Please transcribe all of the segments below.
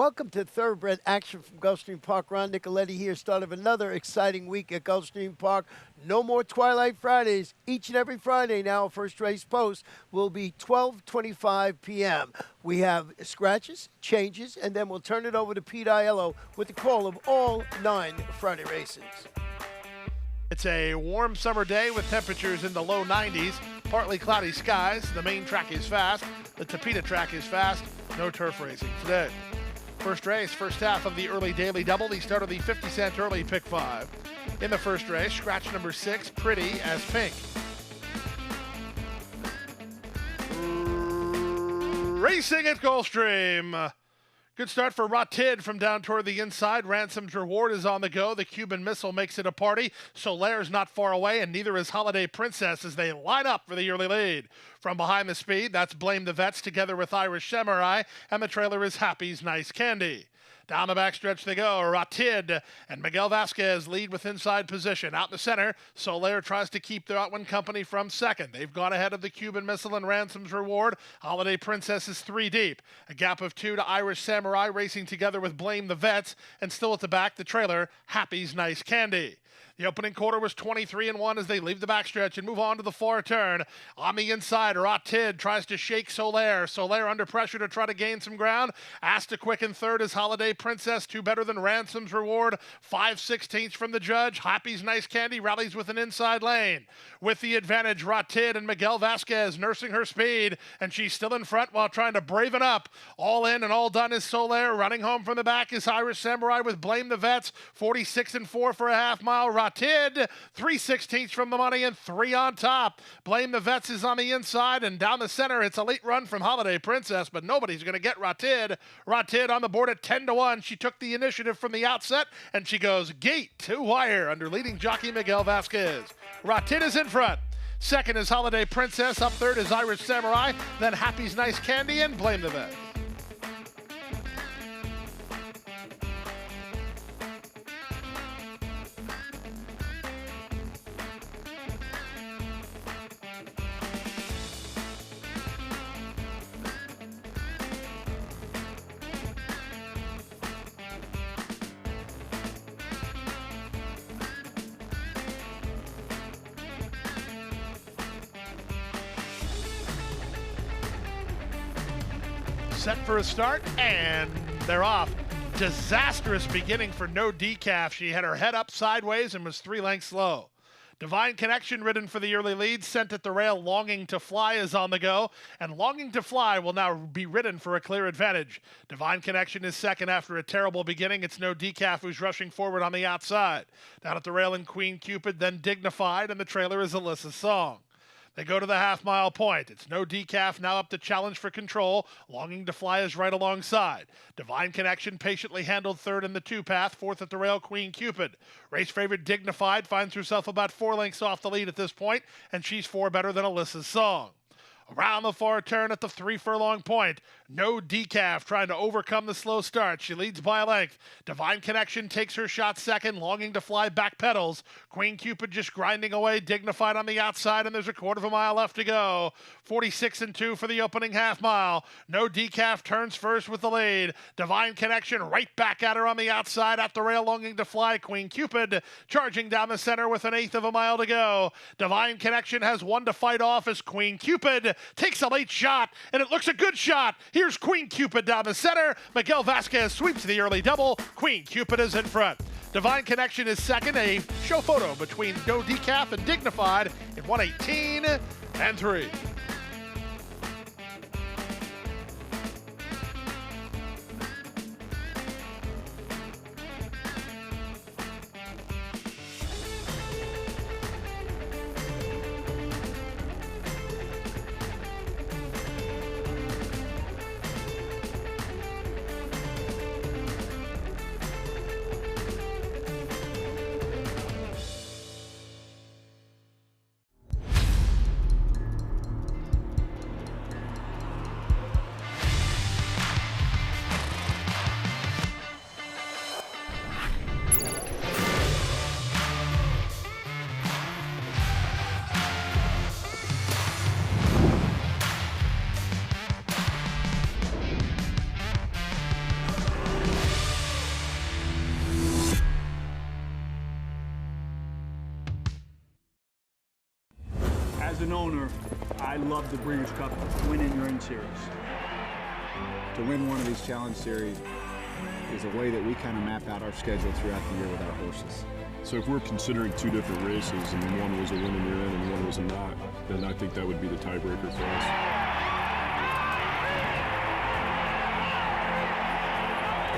Welcome to Thoroughbred Action from Gulfstream Park. Ron Nicoletti here, start of another exciting week at Gulfstream Park. No more Twilight Fridays. Each and every Friday now, first race post will be 12:25 p.m. We have scratches, changes, and then we'll turn it over to Pete Aiello with the call of all 9 Friday races. It's a warm summer day with temperatures in the low 90s, partly cloudy skies. The main track is fast. The Tapeta track is fast. No turf racing today. First race, first half of the early daily double. The start of the 50-cent early pick 5. In the first race, scratch number 6, Pretty as Pink. Racing at Gulfstream. Good start for Rotid from down toward the inside. Ransom's Reward is on the go. The Cuban Missile makes it a party. Solaire's not far away, and neither is Holiday Princess as they line up for the early lead. From behind the speed, that's Blame the Vets together with Irish Samurai, and the trailer is Happy's Nice Candy. Down the backstretch they go. Rotid and Miguel Vasquez lead with inside position. Out in the center, Solaire tries to keep their Outwin company from second. They've gone ahead of the Cuban Missile and Ransom's Reward. Holiday Princess is 3 deep. A gap of 2 to Irish Samurai racing together with Blame the Vets. And still at the back, the trailer, Happy's Nice Candy. The opening quarter was 23-1 as they leave the backstretch and move on to the far turn. On the inside, Rotid tries to shake Solaire. Solaire under pressure to try to gain some ground. Asked to quicken third is Holiday Princess, 2 better than Ransom's Reward. 5/16 from the judge. Happy's Nice Candy rallies with an inside lane. With the advantage, Rotid and Miguel Vasquez nursing her speed, and she's still in front while trying to brave it up. All in and all done is Solaire. Running home from the back is Irish Samurai with Blame the Vets. 46-4 for a half mile. Rotid, 3/16 from the money and 3 on top. Blame the Vets is on the inside, and down the center, it's a late run from Holiday Princess, but nobody's going to get Rotid. Rotid on the board at 10-1. She took the initiative from the outset, and she goes gate to wire under leading jockey Miguel Vasquez. Rotid is in front. Second is Holiday Princess. Up third is Irish Samurai. Then Happy's Nice Candy and Blame the Vets. Set for a start, and they're off. Disastrous beginning for No Decaf. She had her head up sideways and was 3 lengths low. Divine Connection ridden for the early lead. Sent at the rail, Longing to Fly is on the go, and Longing to Fly will now be ridden for a clear advantage. Divine Connection is second after a terrible beginning. It's No Decaf who's rushing forward on the outside. Down at the rail in Queen Cupid, then Dignified, and the trailer is Alyssa's Song. They go to the half-mile point. It's No Decaf now up to challenge for control. Longing to Fly is right alongside. Divine Connection patiently handled third in the 2-path. Fourth at the rail, Queen Cupid. Race favorite Dignified finds herself about 4 lengths off the lead at this point, and she's 4 better than Alyssa's Song. Around the far turn at the 3-furlong point, No Decaf trying to overcome the slow start. She leads by a length. Divine Connection takes her shot second. Longing to Fly back pedals. Queen Cupid just grinding away. Dignified on the outside, and there's a 1/4 mile left to go. 46-2 for the opening half mile. No Decaf turns first with the lead. Divine Connection right back at her on the outside. At the rail, Longing to Fly. Queen Cupid charging down the center with an 1/8 mile to go. Divine Connection has 1 to fight off as Queen Cupid takes a late shot, and it looks a good shot. Here's Queen Cupid down the center. Miguel Vasquez sweeps the early double. Queen Cupid is in front. Divine Connection is second. A show photo between No Decaf and Dignified in 1:18-3. an owner, I love the Breeders' Cup winning your in series. To win one of these challenge series is a way that we kind of map out our schedule throughout the year with our horses. So if we're considering two different races and one was a win and you're in and one was a not, then I think that would be the tiebreaker for us.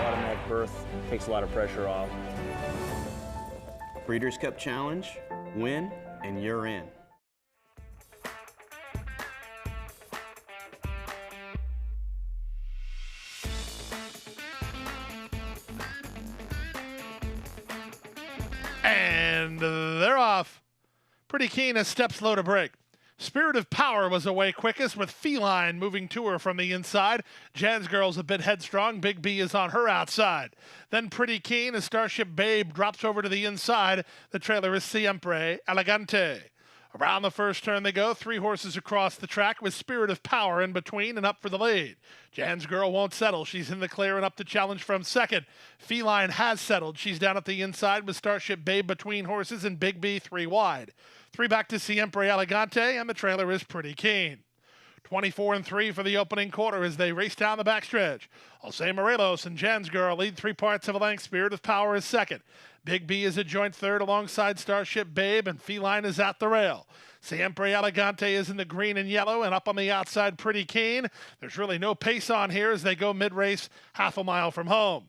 Automatic berth takes a lot of pressure off. Breeders' Cup Challenge, win, and you're in. And they're off. Pretty Keen as steps slow to break. Spirit of Power was away quickest with Feline moving to her from the inside. Jan's Girl's a bit headstrong. Big B is on her outside. Then Pretty Keen as Starship Babe drops over to the inside. The trailer is Siempre Elegante. Around the first turn they go, 3 horses across the track with Spirit of Power in between and up for the lead. Jan's Girl won't settle. She's in the clear and up to challenge from second. Feline has settled. She's down at the inside with Starship Babe between horses and Big B 3 wide. 3 back to Siempre Elegante, and the trailer is Pretty Keen. 24-3 for the opening quarter as they race down the backstretch. Jose Morelos and Jan's Girl lead 3 parts of a length. Spirit of Power is second. Big B is a joint third alongside Starship Babe, and Feline is at the rail. Siempre Elegante is in the green and yellow, and up on the outside, Pretty Keen. There's really no pace on here as they go mid-race, half a mile from home.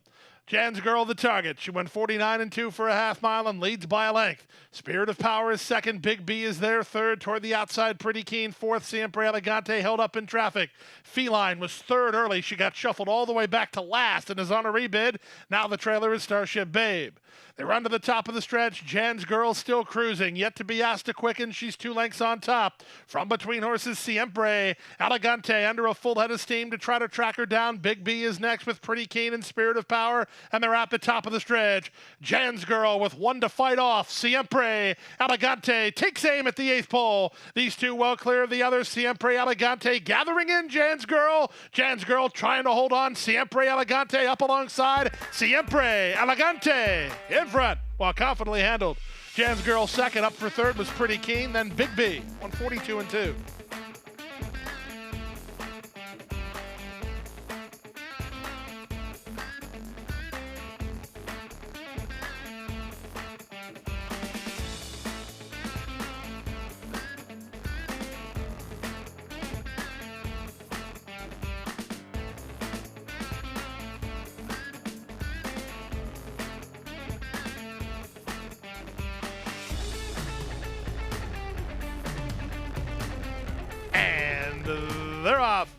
Jan's Girl the target. She went 49-2 for a half mile and leads by a length. Spirit of Power is second. Big B is there third. Toward the outside, Pretty Keen fourth. Siempre Elegante held up in traffic. Feline was third early. She got shuffled all the way back to last and is on a rebid. Now the trailer is Starship Babe. They run to the top of the stretch. Jan's Girl still cruising. Yet to be asked to quicken. She's 2 lengths on top. From between horses, Siempre Elegante under a full head of steam to try to track her down. Big B is next with Pretty Keen and Spirit of Power. And they're at the top of the stretch. Jan's Girl with 1 to fight off. Siempre Elegante takes aim at the 8th pole. These 2 well clear of the others. Siempre Elegante gathering in Jan's Girl. Jan's Girl trying to hold on. Siempre Elegante up alongside. Siempre Elegante in front while confidently handled. Jan's Girl second. Up for third was Pretty Keen. Then Big B 142-2. They're off.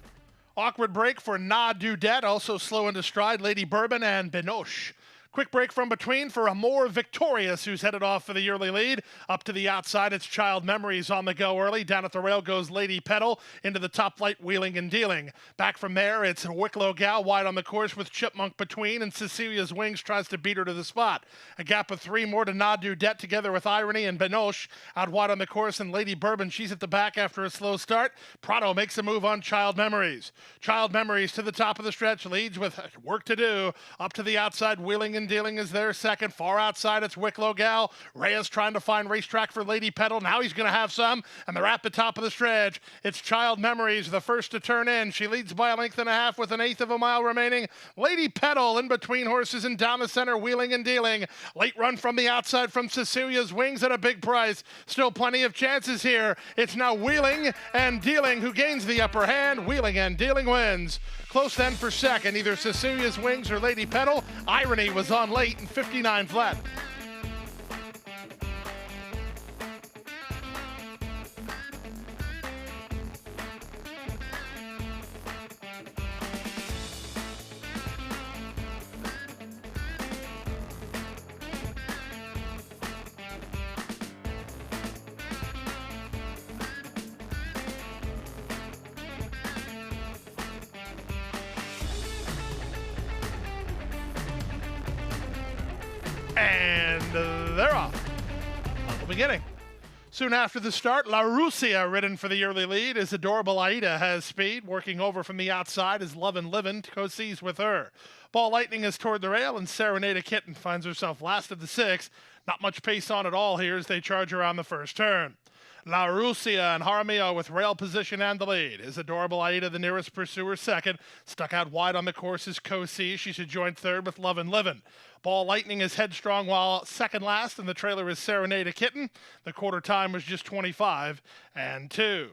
Awkward break for Na Dudette, also slow into stride, Lady Bourbon and Binoche. Quick break from between for Amore Victorious, who's headed off for the early lead. Up to the outside, it's Child Memories on the go early. Down at the rail goes Lady Petal into the top flight, Wheeling and Dealing. Back from there, it's Wicklow Gal wide on the course with Chipmunk between, and Cecilia's Wings tries to beat her to the spot. A gap of 3 more to Na Dudette together with Irony and Binoche out wide on the course, and Lady Bourbon, she's at the back after a slow start. Prado makes a move on Child Memories. Child Memories to the top of the stretch, leads with work to do. Up to the outside, Wheeling and Dealing is there second. Far outside, it's Wicklow Gal. Reyes trying to find racetrack for Lady Petal. Now he's going to have some, and they're at the top of the stretch. It's Child Memories, the first to turn in. She leads by a length and a half with 1/8 of a mile remaining. Lady Petal in between horses and down the center, Wheeling and Dealing. Late run from the outside from Cecilia's Wings at a big price. Still plenty of chances here. It's now Wheeling and Dealing who gains the upper hand. Wheeling and Dealing wins. Close then for second, either Cecilia's Wings or Lady Petal. Irony was on late and 59 flat. And they're off. Humble beginning. Soon after the start, La Rusia ridden for the early lead as Adorable Aida has speed. Working over from the outside is Love and Livin' co-sees with her. Ball Lightning is toward the rail, and Serenade a Kitten finds herself last of the 6. Not much pace on at all here as they charge around the first turn. La Rusia and Jaramillo with rail position and the lead. Is Adorable Aida the nearest pursuer second. Stuck out wide on the course is Cosi. She should join third with Love and Livin'. Ball Lightning is headstrong while second last, and the trailer is Serenade a Kitten. The quarter time was just 25 and 2.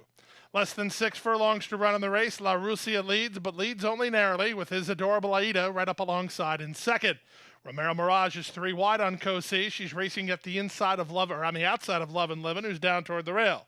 Less than 6 furlongs to run in the race. La Rusia leads, but leads only narrowly with his Adorable Aida right up alongside in second. Romero Mirage is 3 wide on Cosi. She's racing at the outside of Love and Livin', who's down toward the rail.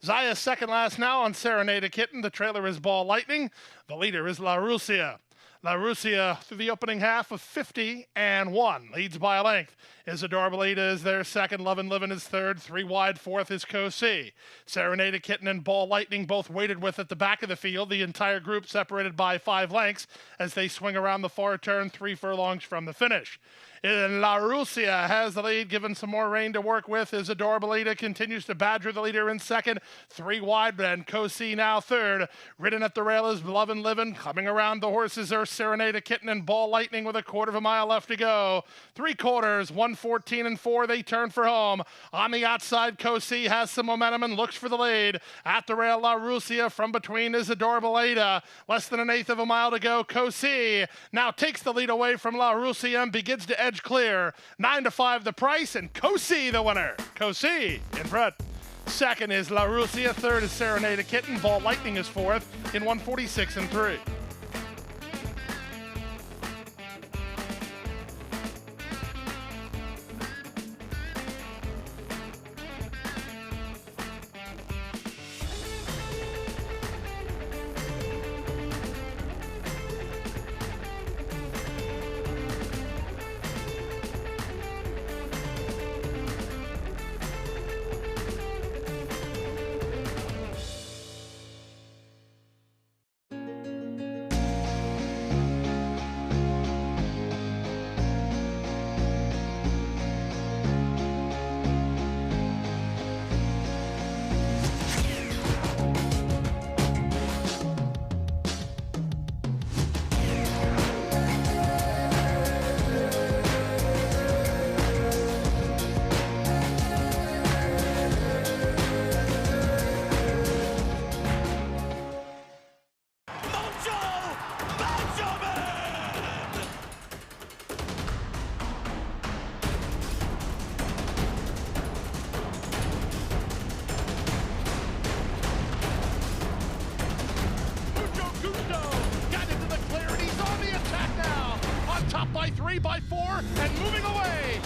Zaya second last now on Serenade a Kitten. The trailer is Ball Lightning. The leader is La Rusia. La Rusia through the opening half of 50 and 1. Leads by a length. Is Adorable Aida is their second. Love and Livin' is third. 3 wide fourth is Cosi. Serenade a Kitten and Ball Lightning both waited with at the back of the field. The entire group separated by 5 lengths as they swing around the far turn 3 furlongs from the finish. And La Rusia has the lead, given some more rain to work with. Is Adorable Aida continues to badger the leader in second. 3 wide, and Cosi now third. Ridden at the rail is Love and Livin'. Coming around the horses are Serenade a Kitten and Ball Lightning with a quarter of a mile left to go. 3 quarters, 1:14 and 4. They turn for home. On the outside, Cosi has some momentum and looks for the lead. At the rail, La Rusia from between is Adorable Aida. Less than 1/8 of a mile to go. Cosi now takes the lead away from La Rusia and begins to edge clear. 9-5 the price, and Cosi the winner. Cosi in front. Second is La Rusia. Third is Serenade a Kitten. Ball Lightning is fourth in 1:46 and 3. Top by 3, by 4, and moving away.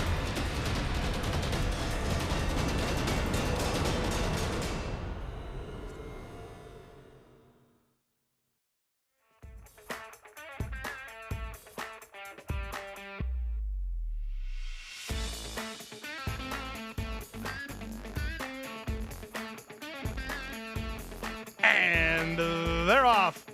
And they're off.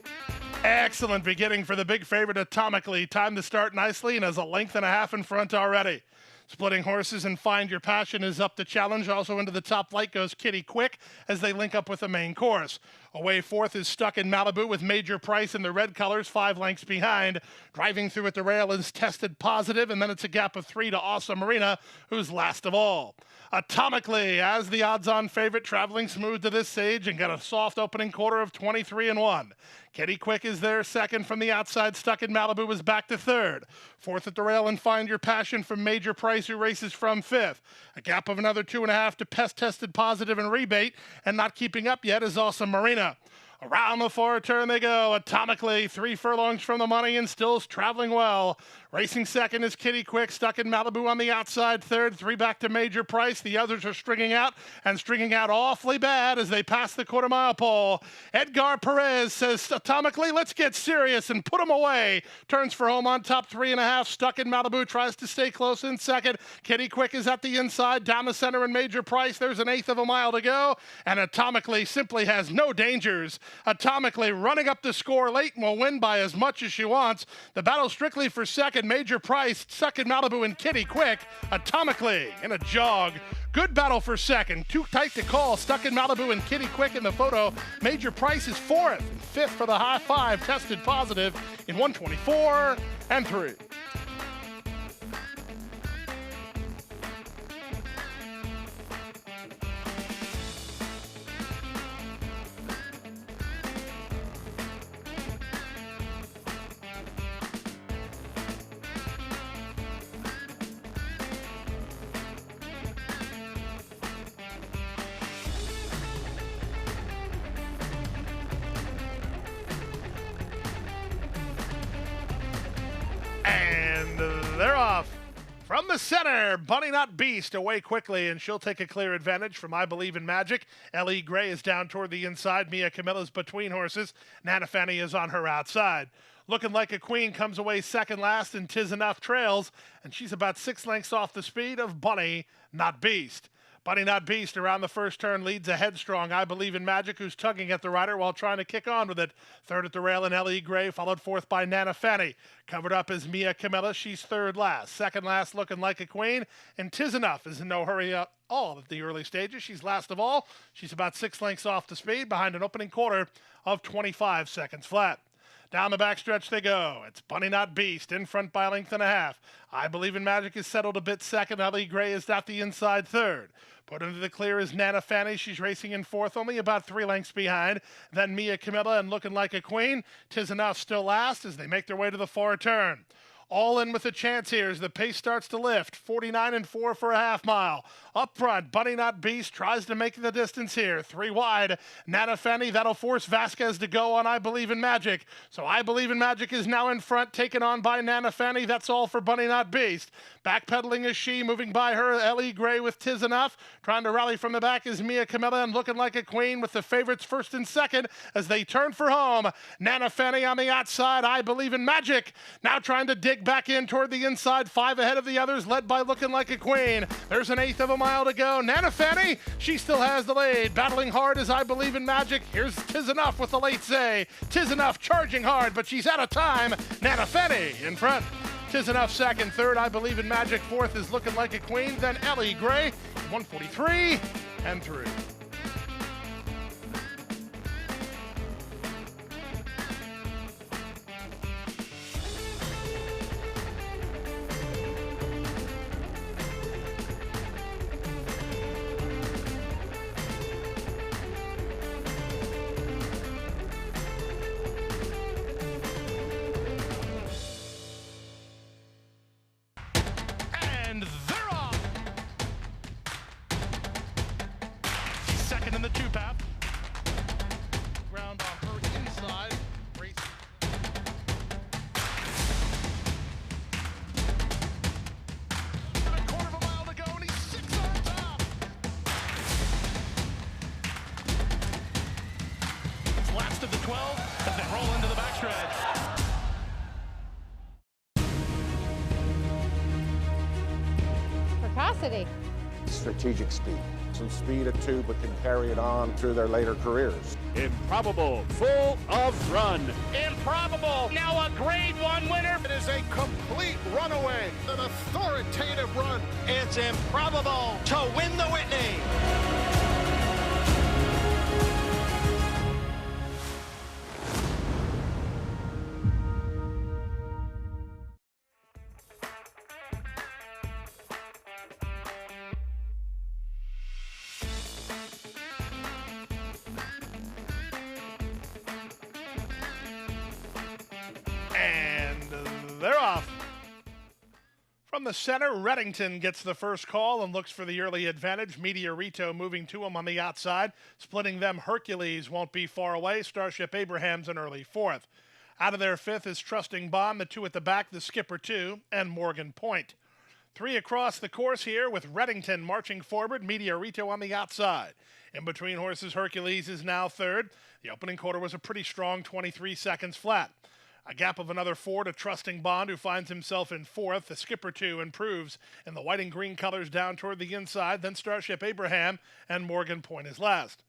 Excellent beginning for the big favorite Atomically. Time to start nicely and has a length and a half in front already. Splitting Horses and Find Your Passion is up to challenge. Also into the top flight goes Kitty Quick as they link up with the main course. Away fourth is Stuck in Malibu with Major Price in the red colors, 5 lengths behind. Driving through at the rail is Tested Positive, and then it's a gap of 3 to Awesome Marina, who's last of all. Atomically, as the odds-on favorite, traveling smooth to this stage and got a soft opening quarter of 23 and 1. Kitty Quick is there second from the outside. Stuck in Malibu was back to third. Fourth at the rail and Find Your Passion from Major Price, who races from fifth. A gap of another 2.5 to Pest Tested Positive and Rebate, and not keeping up yet is Awesome Marina. Around the far turn they go. Atomically, 3 furlongs from the money and still traveling well. Racing second is Kitty Quick, Stuck in Malibu on the outside. Third, 3 back to Major Price. The others are stringing out awfully bad as they pass the quarter-mile pole. Edgar Perez says, Atomically, let's get serious and put them away. Turns for home on top, 3.5. Stuck in Malibu tries to stay close in second. Kitty Quick is at the inside, down the center in Major Price. There's 1/8 of a mile to go, and Atomically simply has no dangers. Atomically running up the score late and will win by as much as she wants. The battle strictly for second. Major Price, Stuck in Malibu, and Kitty Quick. Atomically in a jog. Good battle for second. Too tight to call. Stuck in Malibu and Kitty Quick in the photo. Major Price is fourth. And fifth for the high 5. Tested Positive in 1:24 and 3. From the center, Bunny Not Beast away quickly, and she'll take a clear advantage from I Believe in Magic. Ellie Gray is down toward the inside. Mia Camilla's between horses. Nana Fanny is on her outside. Looking Like a Queen comes away second last, and Tis Enough trails, and she's about 6 lengths off the speed of Bunny Not Beast. Bunny Not Beast around the first turn leads a headstrong I Believe in Magic, who's tugging at the rider while trying to kick on with it. Third at the rail in L.E. Gray, followed fourth by Nana Fanny. Covered up is Mia Camilla. She's third last. Second last, Looking Like a Queen. And Tis Enough is in no hurry at all at the early stages. She's last of all. She's about 6 lengths off the speed behind an opening quarter of 25 seconds flat. Down the backstretch they go. It's Bunny Not Beast in front by a length and a half. I Believe in Magic is settled a bit second. Ellie Gray is at the inside third. Put into the clear is Nana Fanny. She's racing in fourth, only about 3 lengths behind. Then Mia Camilla and Looking Like a Queen. Tis Enough still last as they make their way to the far turn. All in with a chance here as the pace starts to lift. 49 and 4 for a half mile. Up front, Bunny Not Beast tries to make the distance here. 3 wide. Nana Fanny, that'll force Vasquez to go on I Believe in Magic. So I Believe in Magic is now in front, taken on by Nana Fanny. That's all for Bunny Not Beast. Backpedaling is she, moving by her, Ellie Gray with Tis Enough. Trying to rally from the back is Mia Camilla and Looking Like a Queen with the favorites first and second as they turn for home. Nana Fanny on the outside, I Believe in Magic. Now trying to dig back in toward the inside, 5 ahead of the others, led by Looking Like a Queen. There's an eighth of a mile to go. Nana Fanny, she still has the lead. Battling hard as I Believe in Magic. Here's Tis Enough with the late say. Tis Enough charging hard, but she's out of time. Nana Fanny in front. Tis Enough second. Third, I Believe in Magic. Fourth is Looking Like a Queen. Then Ellie Gray, 143 and 3. And they're off. She's second in the 2-path. Ground on her inside. Race. A quarter of a mile to go, and he's 6 on top. It's last of the 12 as they roll into the backstretch. Precocity. Strategic speed. Some speed at 2, but can carry it on through their later careers. Improbable, full of run. Improbable, now a grade 1 winner. It is a complete runaway, an authoritative run. It's improbable to win the Whitney. And they're off. From the center, Reddington gets the first call and looks for the early advantage. Meteorito moving to him on the outside. Splitting them, Hercules won't be far away. Starship Abraham's an early fourth. Out of their fifth is Trusting Bond, the 2 at the back, the Skipper 2, and Morgan Point. 3 across the course here with Reddington marching forward, Meteorito on the outside. In between horses, Hercules is now third. The opening quarter was a pretty strong 23 seconds flat. A gap of another 4 to Trusting Bond, who finds himself in fourth. The Skipper 2 improves in the white and green colors down toward the inside. Then Starship Abraham and Morgan Point is last.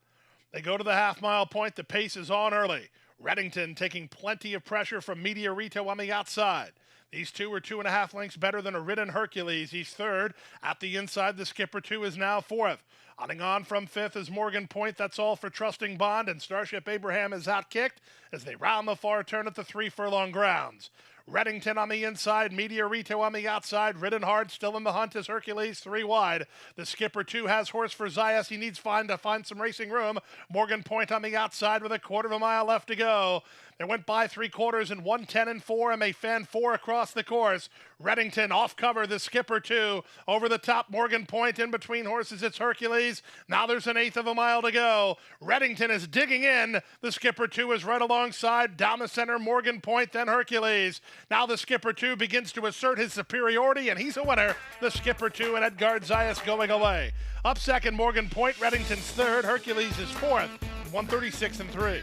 They go to the half-mile point. The pace is on early. Reddington taking plenty of pressure from Meteorito on the outside. These two are 2.5 lengths better than a ridden Hercules. He's third. At the inside, the Skipper 2 is now fourth. Hunting on from fifth is Morgan Point. That's all for Trusting Bond, and Starship Abraham is outkicked as they round the far turn at the 3 furlong grounds. Reddington on the inside, Meteorito on the outside. Ridden hard, still in the hunt is Hercules, 3 wide. The Skipper 2 has horse for Zayas. He needs to find some racing room. Morgan Point on the outside with a quarter of a mile left to go. They went by 3/4 in 1:10-4, and they fan 4 across the course. Reddington off cover, the skipper 2. Over the top, Morgan Point. In between horses, it's Hercules. Now there's an 1/8 of a mile to go. Reddington is digging in. The skipper 2 is right alongside. Down the center, Morgan Point, then Hercules. Now the skipper 2 begins to assert his superiority, and he's a winner. The skipper 2 and Edgard Zayas going away. Up second, Morgan Point. Reddington's third. Hercules is fourth. 136-3.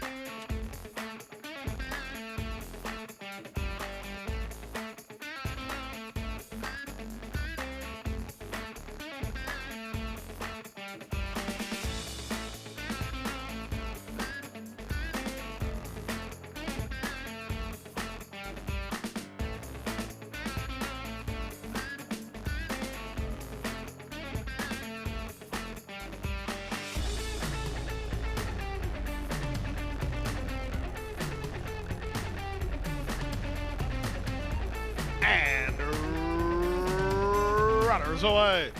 And runners away.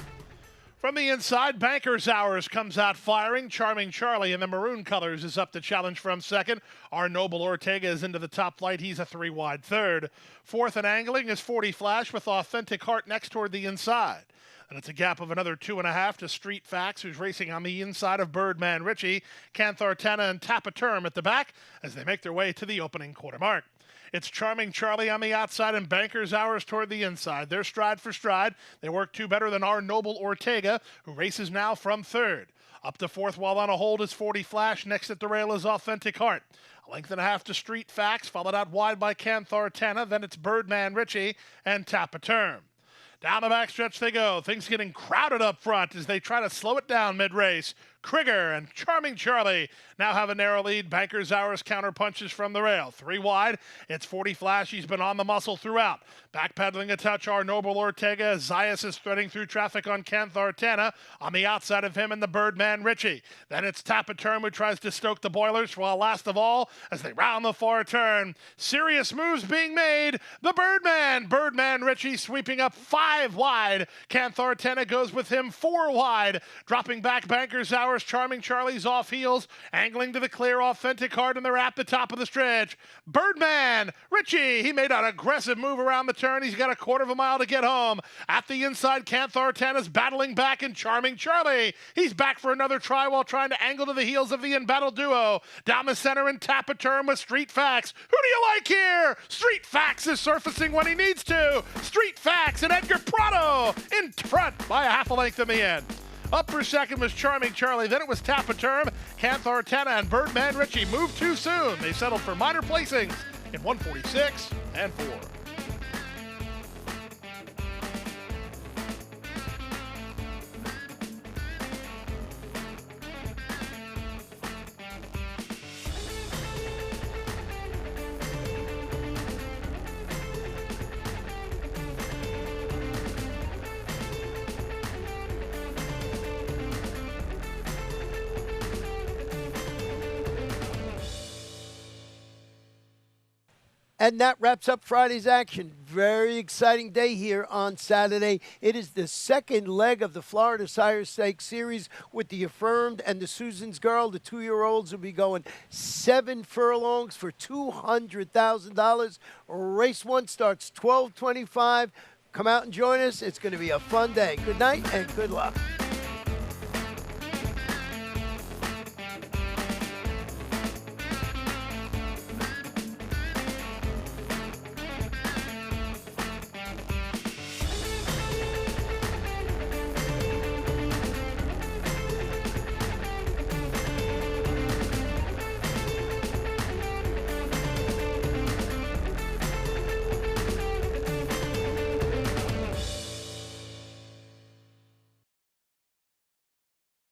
From the inside, Banker's Hours comes out firing. Charming Charlie in the maroon colors is up to challenge from second. Our Noble Ortega is into the top flight. He's a 3-wide third. Fourth and angling is 40 Flash with Authentic Heart next toward the inside. And it's a gap of another 2.5 to Street Facts, who's racing on the inside of Birdman Richie. Canthartana and Tapaterm at the back as they make their way to the opening quarter mark. It's Charming Charlie on the outside and Banker's Hours toward the inside. They're stride for stride. They work 2 better than Our Noble Ortega, who races now from third. Up to fourth while on a hold is 40 Flash. Next at the rail is Authentic Heart. A 1.5 to Street Facts, followed out wide by Canthartana. Then it's Birdman Richie and Tapaterm. Down the backstretch they go. Things getting crowded up front as they try to slow it down mid-race. Krieger and Charming Charlie now have a narrow lead. Banker's Hours counter punches from the rail. 3 wide. It's 40 Flash. He's been on the muscle throughout. Backpedaling a touch, Our Noble Ortega. Zayas is threading through traffic on Canthartana. On the outside of him and the Birdman Richie. Then it's Tapaterm who tries to stoke the boilers, while last of all, as they round the far turn, serious moves being made. The Birdman Richie sweeping up 5 wide. Canthartana goes with him 4 wide. Dropping back Banker's Hours. Charming Charlie's off heels, angling to the clear. Authentic Heart, and they're at the top of the stretch. Birdman Richie, he made an aggressive move around the turn. He's got a 1/4 of a mile to get home. At the inside, Canthartana's battling back, and Charming Charlie, he's back for another try while trying to angle to the heels of the embattled duo. Down the center and Tapaterm with Street Facts. Who do you like here? Street Facts is surfacing when he needs to. Street Facts and Edgar Prado in front by a 1/2 length in the end. Up for second was Charming Charlie. Then it was Tapaterm. Canthartana and Birdman Richie moved too soon. They settled for minor placings in 146-4. And that wraps up Friday's action. Very exciting day here on Saturday. It is the second leg of the Florida Sire Stakes Series with the Affirmed and the Susan's Girl. The 2-year-olds will be going 7 furlongs for $200,000. Race 1 starts 12:25. Come out and join us. It's going to be a fun day. Good night and good luck.